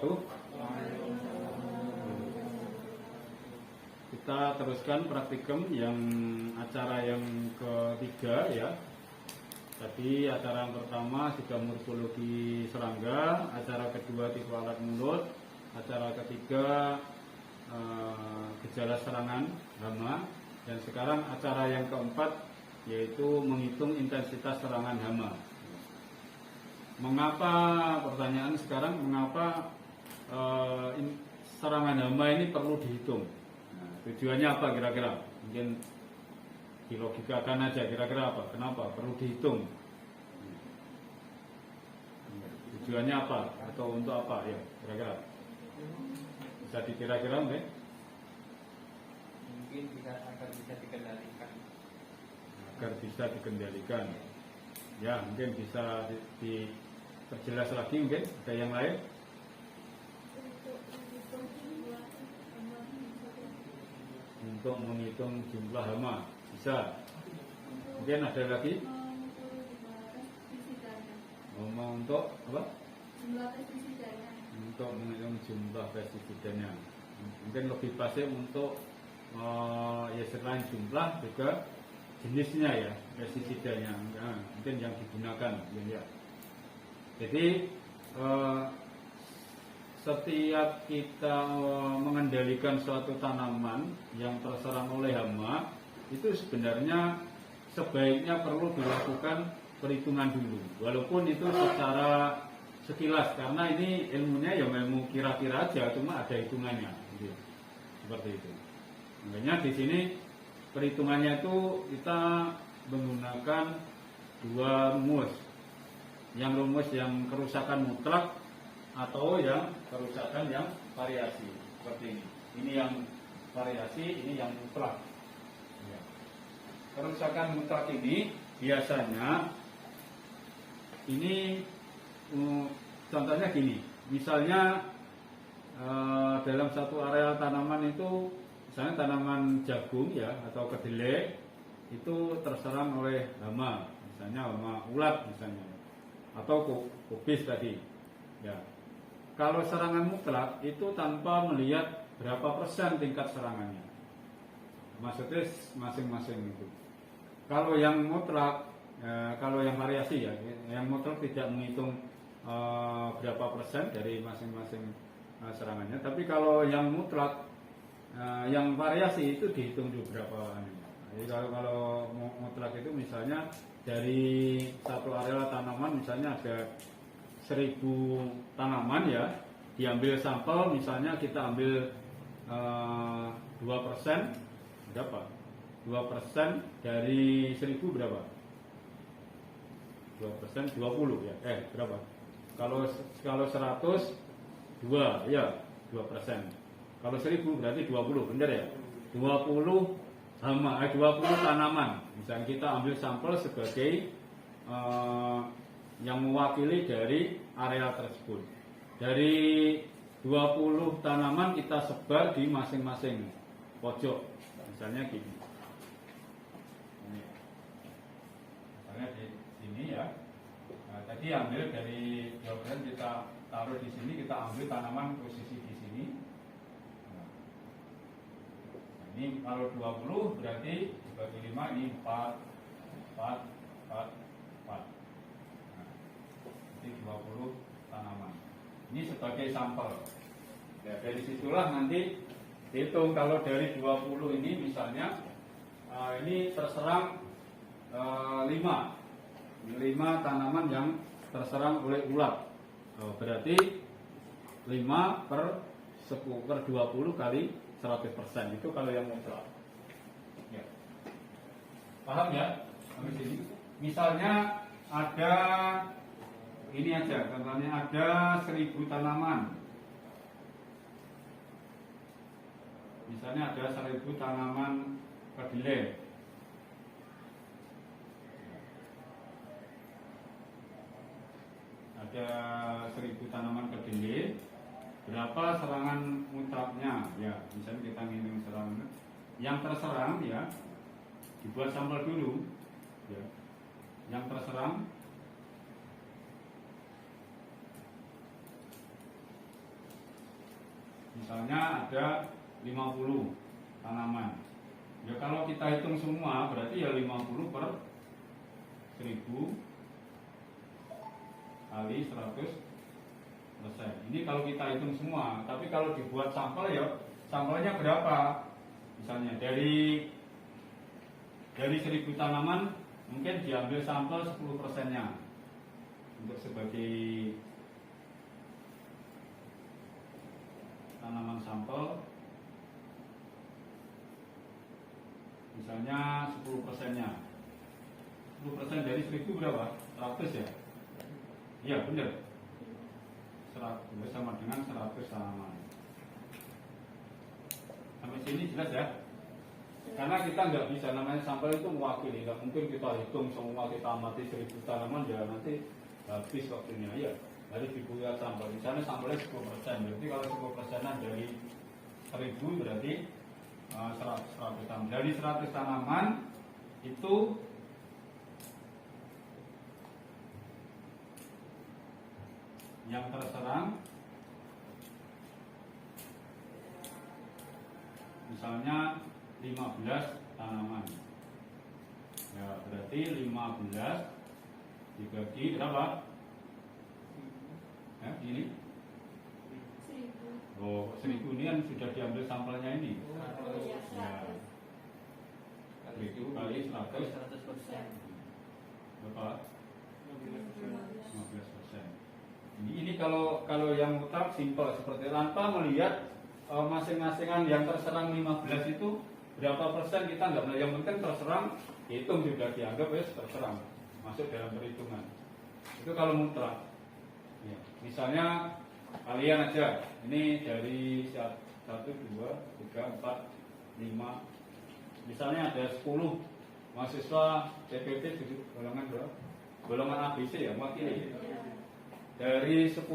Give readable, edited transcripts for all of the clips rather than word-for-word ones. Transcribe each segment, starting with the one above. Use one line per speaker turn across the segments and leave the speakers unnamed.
wabarakatuh. Kita teruskan praktikum yang acara yang ketiga ya. Tadi acara yang pertama sudah morfologi serangga, acara kedua tipe alat mulut, acara ketiga gejala serangan hama, dan sekarang acara yang keempat yaitu menghitung intensitas serangan hama. Mengapa, pertanyaan sekarang, mengapa serangan hama ini perlu dihitung? Nah, tujuannya apa kira-kira? Mungkin dilogikakan aja, kira-kira apa? Kenapa perlu dihitung? Tujuannya apa? Atau untuk apa ya kira-kira? Bisa dikira-kira mungkin?
Mungkin agar bisa dikendalikan.
Agar bisa dikendalikan. Ya, mungkin bisa diperjelas lagi, mungkin ada yang lain? Untuk menghitung jumlah hama, bisa. Mungkin ada lagi? Untuk apa?
Jumlah pestisidanya.
Untuk menghitung jumlah pestisidanya. Mungkin lebih pasif untuk ya selain jumlah juga jenisnya ya, pestisidanya, nah, mungkin yang digunakan ya. Jadi setiap kita mengendalikan suatu tanaman yang terserang oleh hama, itu sebenarnya sebaiknya perlu dilakukan perhitungan dulu, walaupun itu secara sekilas, karena ini ilmunya ya memang kira-kira aja, cuma ada hitungannya gitu. Seperti itu. Makanya di sini perhitungannya itu kita menggunakan dua rumus. Yang rumus yang kerusakan mutlak atau yang kerusakan yang variasi. Seperti ini. Ini yang variasi, ini yang mutlak. Ya. Kerusakan mutlak ini biasanya ini contohnya gini. Misalnya dalam satu area tanaman itu, misalnya tanaman jagung ya atau kedelai itu terserang oleh hama, misalnya hama ulat misalnya, atau kubis tadi. Ya, kalau serangan mutlak itu tanpa melihat berapa persen tingkat serangannya, maksudnya masing-masing itu. Kalau yang mutlak, kalau yang variasi ya, yang mutlak tidak menghitung berapa persen dari masing-masing serangannya. Tapi kalau yang mutlak, yang variasi itu dihitung juga berapa. Jadi kalau mutlak itu misalnya dari satu area tanaman, misalnya ada 1000 tanaman ya, diambil sampel, misalnya kita ambil 2%, berapa? 2% dari 1000 berapa? 2% 20 ya, berapa? Kalau 100 2 ya 2%. Kalau 1000 berarti 20, benar ya? 20 hama, 20 tanaman. Misalnya kita ambil sampel sebagai yang mewakili dari area tersebut. Dari 20 tanaman kita sebar di masing-masing pojok. Misalnya gini. Misalnya di sini ya. Nah, tadi ambil dari 2% kita taruh di sini, kita ambil tanaman posisi di sini. Ini kalau 20 berarti dibagi 5, ini 4 4 4 4. Nah, ini 20 tanaman. Ini sebagai sampel. Ya, dari situlah nanti hitung kalau dari 20 ini misalnya ini terserang 5 tanaman yang terserang oleh ulat. Berarti 5 per 20 kali 100%, itu kalau yang mutlak. Ya. Paham ya? Sampai sini. Misalnya ada ini aja, contohnya ada 1000 tanaman. Misalnya ada 1000 tanaman kedelai. Ada 1000 tanaman kedelai. Berapa serangan mutlaknya? Ya, misalnya kita ngitung serangan yang terserang ya, dibuat sampel dulu. Ya. Yang terserang Misalnya ada 50 tanaman. Ya kalau kita hitung semua berarti ya 50 per 1000 kali 100%. Ini kalau kita hitung semua. Tapi kalau dibuat sampel ya sampelnya berapa? Misalnya dari 1000 tanaman mungkin diambil sampel 10%-nya untuk sebagai tanaman sampel. Misalnya 10%-nya. 10% dari 1000 berapa? 100 ya? Iya benar. 100 sama dengan 100 tanaman. Sampai sini jelas ya? Karena kita nggak bisa, namanya sampel itu mewakili. Nggak mungkin kita hitung semua, kita amati 1000 tanaman ya nanti habis waktunya. Ya harus dibuat sampel. Misalnya sampelnya 10%. Berarti kalau 10%-an dari 1000 berarti 100 tanaman. Dari 100 tanaman itu yang terserang misalnya 15 tanaman. Ya, berarti 15 dibagi berapa? Ya, ini.
1000.
Oh, 1000 ini kan sudah diambil sampelnya ini.
Oh iya,
Ya.
100.
1000 kali 100
100%.
berapa?
15.
15%. Ini kalau yang mutlak simpel seperti tanpa melihat masing-masingan yang terserang 15 itu berapa persen kita nggak melihat, yang penting terserang hitung sudah dianggap ya terserang masuk dalam perhitungan. Itu kalau mutlak. Ya. Misalnya kalian aja ini dari 1, 2, 3, 4, 5. Misalnya ada 10 mahasiswa TPP golongan berapa? Golongan ABC ya, mewakili. Dari 10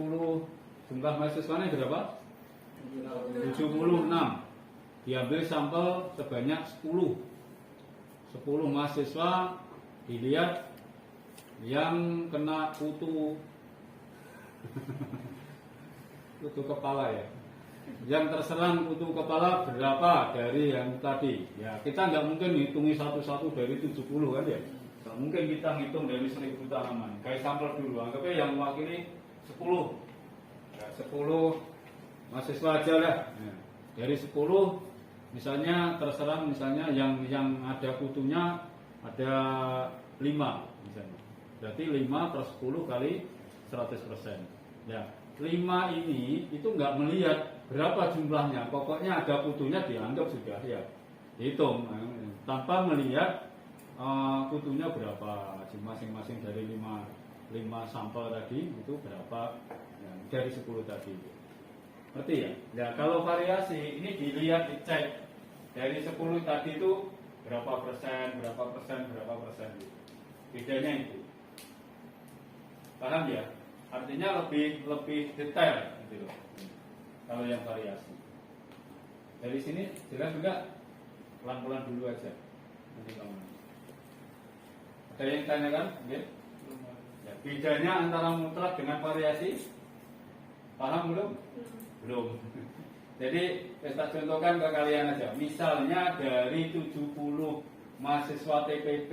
jumlah mahasiswanya berapa? 76. Diambil sampel sebanyak 10. 10 mahasiswa dilihat yang kena kutu kutu kepala ya. Yang terserang kutu kepala berapa dari yang tadi? Ya, kita nggak mungkin hitungi satu-satu dari 70 kan ya. Nggak mungkin kita ngitung dari 1000 tanaman. Kayak sampel dulu, anggapnya yang mewakili 10. Ya, 10 mahasiswa aja lah. Ya. Dari 10 misalnya terserang misalnya yang ada kutunya ada 5 misalnya. Berarti 5 per 10 kali 100%. Ya, 5 ini itu nggak melihat berapa jumlahnya. Pokoknya ada kutunya dianggap sudah ya. Hitung tanpa melihat kutunya berapa, masing-masing dari 5 sampel tadi itu berapa ya, dari 10 tadi. Ngerti ya? Ya kalau variasi ini dilihat, dicek dari 10 tadi itu berapa persen gitu. Bedanya itu. Paham ya? Artinya lebih detail gitu loh. Kalau yang variasi. Dari sini jelas juga, pelan-pelan dulu aja. Nanti kamu. Ada yang tanyakan? Ya? Ya, bedanya antara mutlak dengan variasi paham belum? Belum. Jadi saya contohkan ke kalian aja. Misalnya dari 70 mahasiswa TPP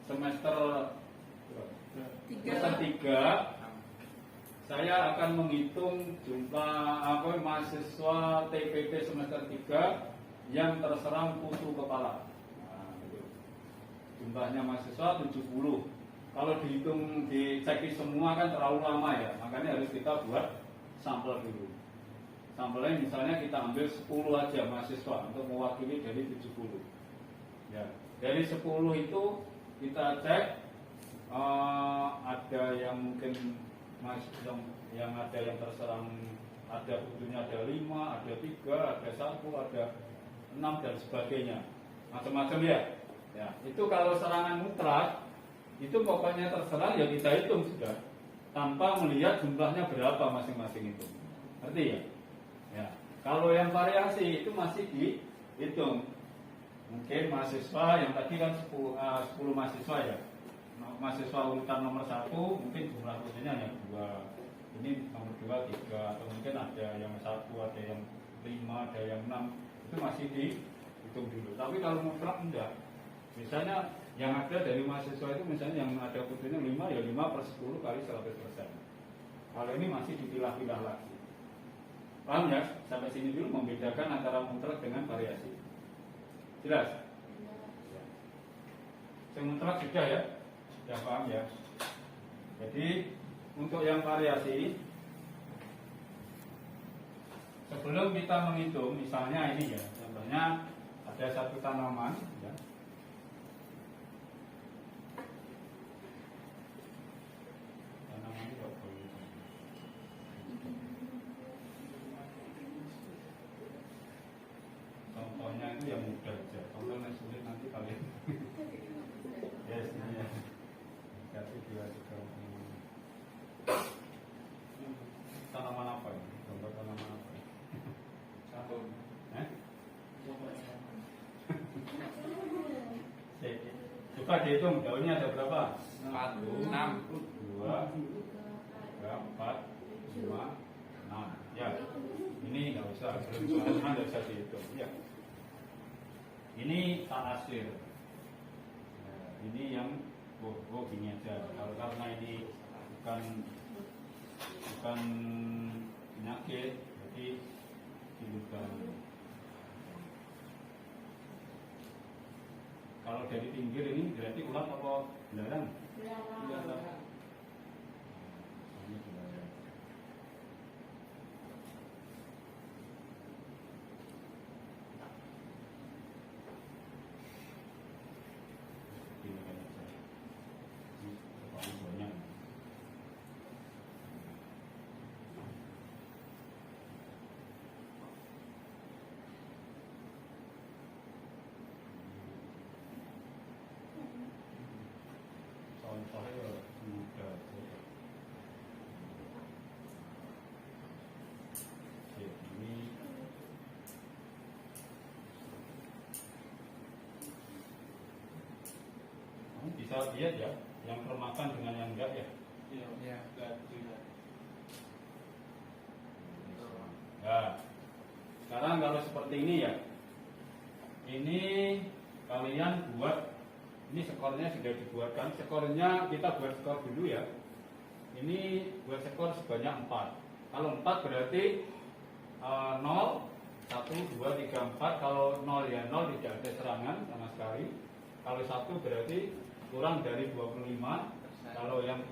semester 3 saya akan menghitung jumlah mahasiswa TPP semester 3 yang terserang kutu kepala. Nah, gitu. Jumlahnya mahasiswa 70. Kalau dihitung, dicek semua kan terlalu lama ya. Makanya harus kita buat sampel dulu. Sampelnya misalnya kita ambil 10 aja mahasiswa untuk mewakili dari 70. Ya, dari 10 itu kita cek ada yang mungkin yang ada yang terserang, ada kutunya ada 5, ada 3, ada 1, ada 6 dan sebagainya. Macam-macam ya. Ya, itu kalau serangan mutlak itu pokoknya terserang ya kita hitung sudah tanpa melihat jumlahnya berapa masing-masing itu. Ngerti ya? Ya. Kalau yang variasi itu masih dihitung. Mungkin mahasiswa yang tadi kan 10 mahasiswa ya. Mahasiswa urutan nomor 1 mungkin jumlah kutunya hanya 2. Ini nomor 2, 3 atau mungkin ada yang 1, ada yang 5 5, ada yang 6, itu masih dihitung dulu. Tapi kalau mutlak enggak. Misalnya yang ada dari mahasiswa itu misalnya yang ada putunya 5, ya 5/10 kali 100%. Kalau ini masih dipilah-pilah lagi. Paham ya? Sampai sini dulu membedakan antara mutlak dengan variasi. Jelas? Yang mutlak sudah ya? Sudah paham ya? Jadi untuk yang variasi, sebelum kita menghitung, misalnya ini ya, contohnya ada satu tanaman, ya. Tanaman ini apa ini? Contohnya itu yang mudah aja. Kalau yang sulit nanti kalian. Yes, ini ya. Kasih 2, 3, 4. Tanaman apa ini? Contoh tanaman apa ini?
Satu.
Coba dihitung daunnya ada berapa?
4, 6.
2, 3, 4, 5, 6. Ya, ini nggak usah, belum soalnya nggak usah dihitung. Ya, ini tanasir. Nah, ini yang gini aja. Kalau karena ini bukan penyakit, jadi dilukan. Kalau dari pinggir ini berarti ulat apa belarang?
Belarang.
Ini belarang. Ini kan aja. Ini paling banyak. Contohnya mudah saja. Ini kamu bisa lihat ya, yang termakan dengan yang enggak ya.
Iya.
Nah, sekarang kalau seperti ini ya, ini kalian buat. Ini skornya sudah dibuatkan. Skornya kita buat skor dulu ya. Ini buat skor sebanyak 4. Kalau 4 berarti 0, 1, 2, 3, 4. Kalau 0 ya 0, tidak ada serangan sama sekali. Kalau 1 berarti kurang dari 25. Kalau yang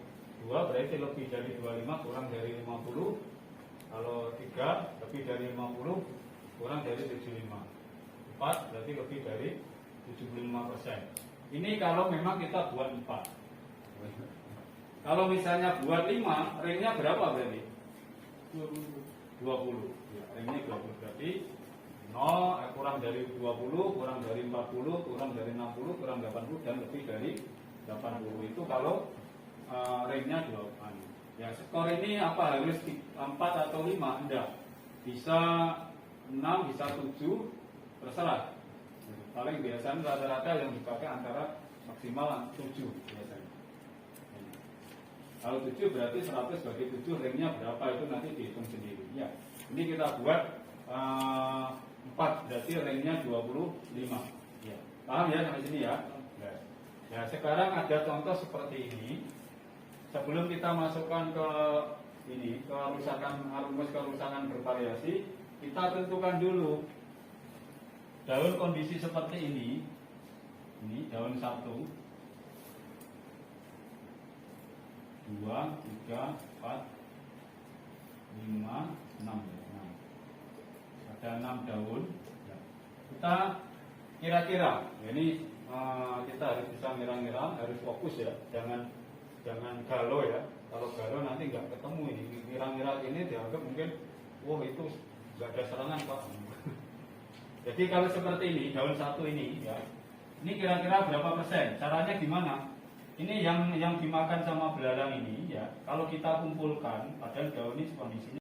2 berarti lebih dari 25, kurang dari 50. Kalau 3 lebih dari 50, kurang dari 75. 4 berarti lebih dari 75%. Ini kalau memang kita buat 4. Kalau misalnya buat 5, ringnya berapa berarti? 20. Ya, ringnya 20 berarti 0 kurang dari 20, kurang dari 40, kurang dari 60, kurang 80 dan lebih dari 80. Itu kalau ringnya 20. Ya, skor ini apa? Harus 4 atau 5? Enggak. Bisa 6, bisa 7, terserah. Paling biasanya rata-rata yang dipakai antara maksimal 7 biasanya. Kalau 7 berarti 100 bagi 7 ringnya berapa itu nanti dihitung sendiri. Ya, ini kita buat 4 berarti ringnya 25. Ya, paham ya sampai sini ya? Ya, sekarang ada contoh seperti ini. Sebelum kita masukkan ke ini rumus kerusakan bervariasi, kita tentukan dulu daun kondisi seperti ini daun 1, 2, 3, 4, 5, 6 ya. Ada 6 daun. Kita kira-kira, ini kita harus bisa ngira-ngira, harus fokus ya, jangan galau ya. Kalau galau nanti nggak ketemu ini. Ngira-ngira ini dianggap mungkin, wah itu nggak ada serangan Pak. Jadi kalau seperti ini, daun 1 ini ya, ini kira-kira berapa persen? Caranya gimana? Ini yang dimakan sama belarang ini ya, kalau kita kumpulkan, padahal daun ini kondisinya